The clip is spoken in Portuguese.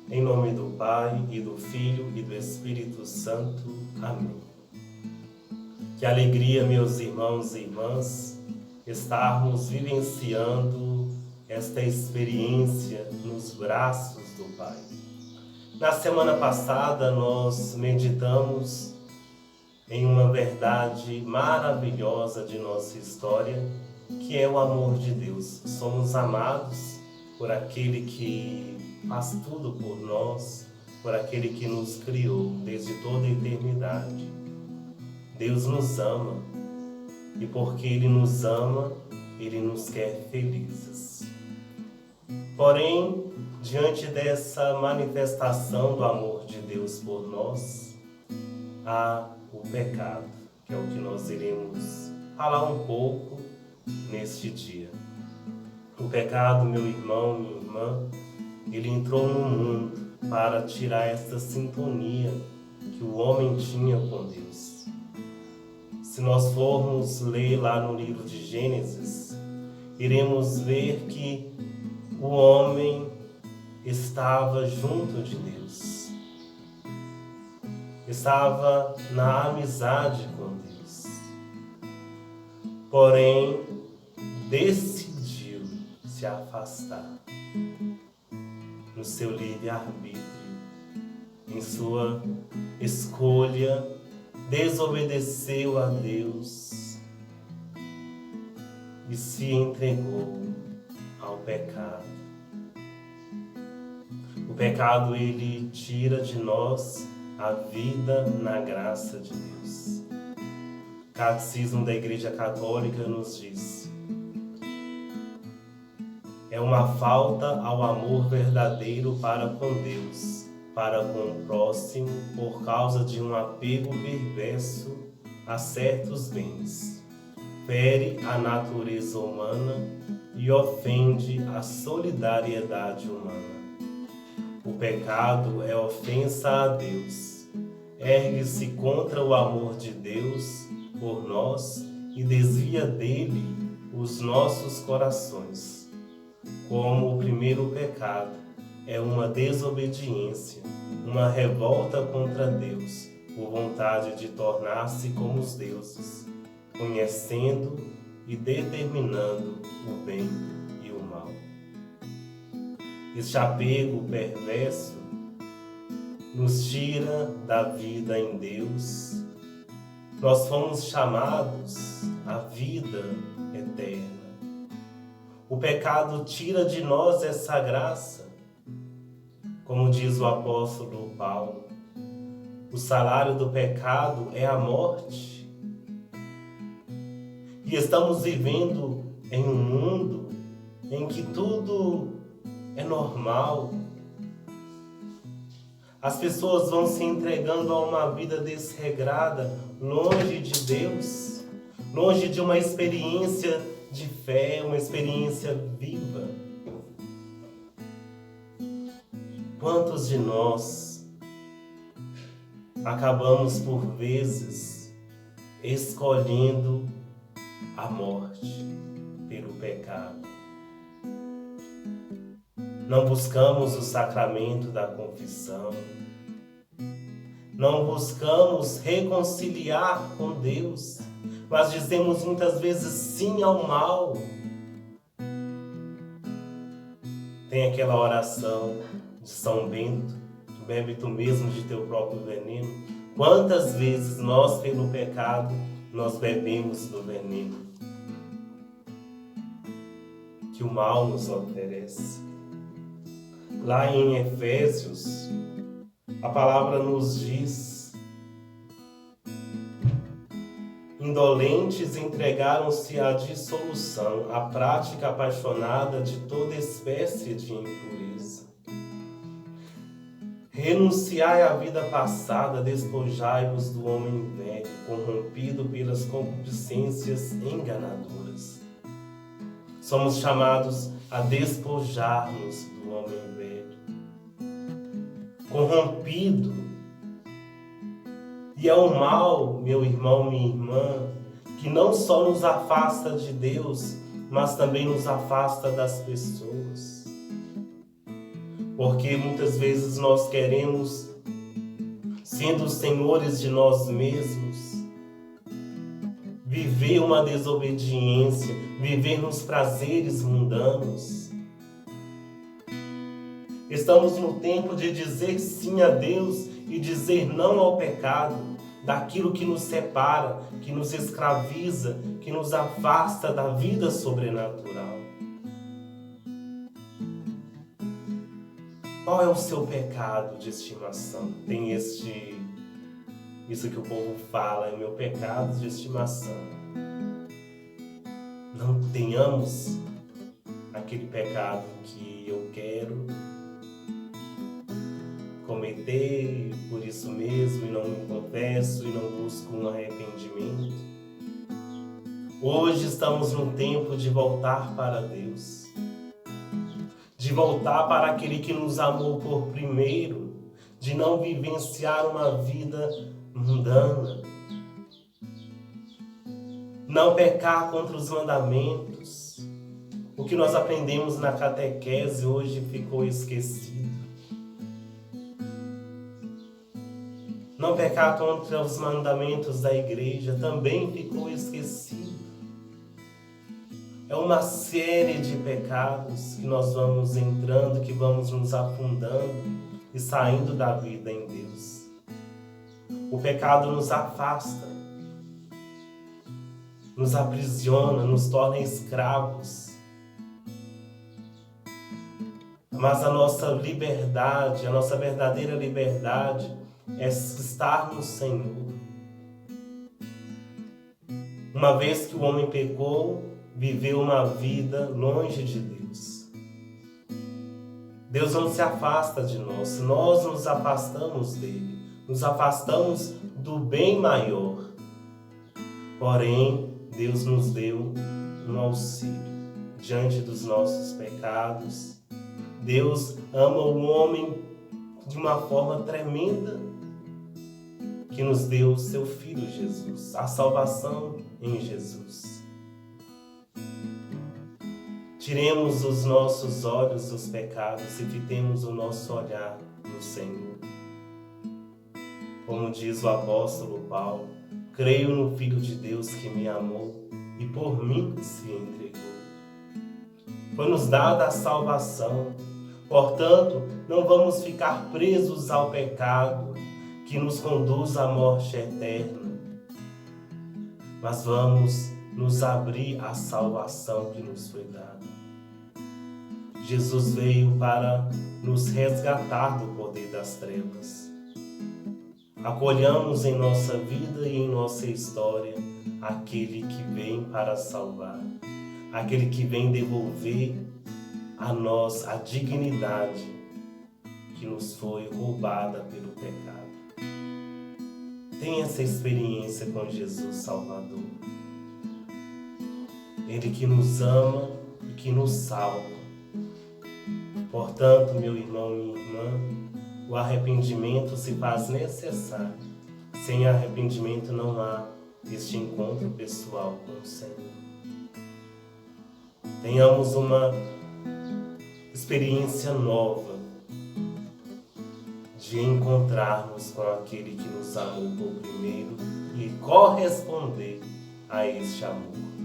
Em nome do Pai, e do Filho, e do Espírito Santo. Amém. Que alegria, meus irmãos e irmãs, estarmos vivenciando esta experiência nos braços do Pai. Na semana passada, nós meditamos em uma verdade maravilhosa de nossa história, que é o amor de Deus. Somos amados por aquele que faz tudo por nós, por aquele que nos criou desde toda a eternidade. Deus nos ama e porque Ele nos ama, Ele nos quer felizes. Porém, diante dessa manifestação do amor de Deus por nós, há o pecado, que é o que nós iremos falar um pouco neste dia. O pecado, meu irmão, minha irmã, ele entrou no mundo para tirar essa sintonia que o homem tinha com Deus. Se nós formos ler lá no livro de Gênesis, iremos ver que o homem estava junto de Deus. Estava na amizade com Deus. Porém, decidiu se afastar no seu livre-arbítrio, em sua escolha, desobedeceu a Deus e se entregou ao pecado. O pecado, ele tira de nós a vida na graça de Deus. O Catecismo da Igreja Católica nos diz: é uma falta ao amor verdadeiro para com Deus, para com o próximo, por causa de um apego perverso a certos bens. Fere a natureza humana e ofende a solidariedade humana. O pecado é ofensa a Deus. Ergue-se contra o amor de Deus por nós e desvia dele os nossos corações. Como o primeiro pecado é uma desobediência, uma revolta contra Deus, por vontade de tornar-se como os deuses, conhecendo e determinando o bem e o mal. Este apego perverso nos tira da vida em Deus. Nós fomos chamados à vida eterna. O pecado tira de nós essa graça. Como diz o apóstolo Paulo, o salário do pecado é a morte. E estamos vivendo em um mundo em que tudo é normal. As pessoas vão se entregando a uma vida desregrada, longe de Deus, longe de uma experiência de fé, uma experiência viva. Quantos de nós acabamos por vezes escolhendo a morte pelo pecado? Não buscamos o sacramento da confissão, não buscamos reconciliar com Deus, mas dizemos muitas vezes sim ao mal. Tem aquela oração de São Bento: bebe tu mesmo de teu próprio veneno. Quantas vezes nós, pelo pecado, nós bebemos do veneno que o mal nos oferece? Lá em Efésios, a palavra nos diz: indolentes entregaram-se à dissolução, à prática apaixonada de toda espécie de impureza. Renunciai à vida passada, despojai-vos do homem velho, corrompido pelas concupiscências enganadoras. Somos chamados a despojar-nos do homem velho, corrompido. E é o mal, meu irmão, minha irmã, que não só nos afasta de Deus, mas também nos afasta das pessoas. porque muitas vezes nós queremos, sendo os senhores de nós mesmos, viver uma desobediência, viver nos prazeres mundanos. Estamos no tempo de dizer sim a Deus e dizer não ao pecado, daquilo que nos separa, que nos escraviza, que nos afasta da vida sobrenatural. Qual é o seu pecado de estimação? Tem isso que o povo fala, é meu pecado de estimação. Não tenhamos aquele pecado que eu quero cometer por isso mesmo e não me confesso e não busco um arrependimento. Hoje estamos no tempo de voltar para Deus, de voltar para aquele que nos amou por primeiro, de não vivenciar uma vida mundana, não pecar contra os mandamentos. O que nós aprendemos na catequese hoje ficou esquecido. Não pecar contra os mandamentos da igreja também ficou esquecido. É uma série de pecados que nós vamos entrando, que vamos nos afundando e saindo da vida em Deus. O pecado nos afasta, nos aprisiona, nos torna escravos. Mas a nossa liberdade, a nossa verdadeira liberdade é estar no Senhor. Uma vez que o homem pecou, viveu uma vida longe de Deus. Deus não se afasta de nós, nós nos afastamos dele, nos afastamos do bem maior. Porém, Deus nos deu um auxílio diante dos nossos pecados. Deus ama o homem de uma forma tremenda, que nos deu o seu Filho Jesus, a salvação em Jesus. Tiremos os nossos olhos dos pecados e fitemos o nosso olhar no Senhor. Como diz o apóstolo Paulo, creio no Filho de Deus que me amou e por mim se entregou. Foi-nos dada a salvação, portanto, não vamos ficar presos ao pecado que nos conduz à morte eterna, mas vamos nos abrir à salvação que nos foi dada. Jesus veio para nos resgatar do poder das trevas. Acolhamos em nossa vida e em nossa história aquele que vem para salvar, aquele que vem devolver a nós a dignidade que nos foi roubada pelo pecado. Tenha essa experiência com Jesus Salvador. Ele que nos ama e que nos salva. Portanto, meu irmão, minha irmã, o arrependimento se faz necessário. Sem arrependimento não há este encontro pessoal com o Senhor. Tenhamos uma experiência nova de encontrarmos com aquele que nos amou por primeiro e corresponder a este amor.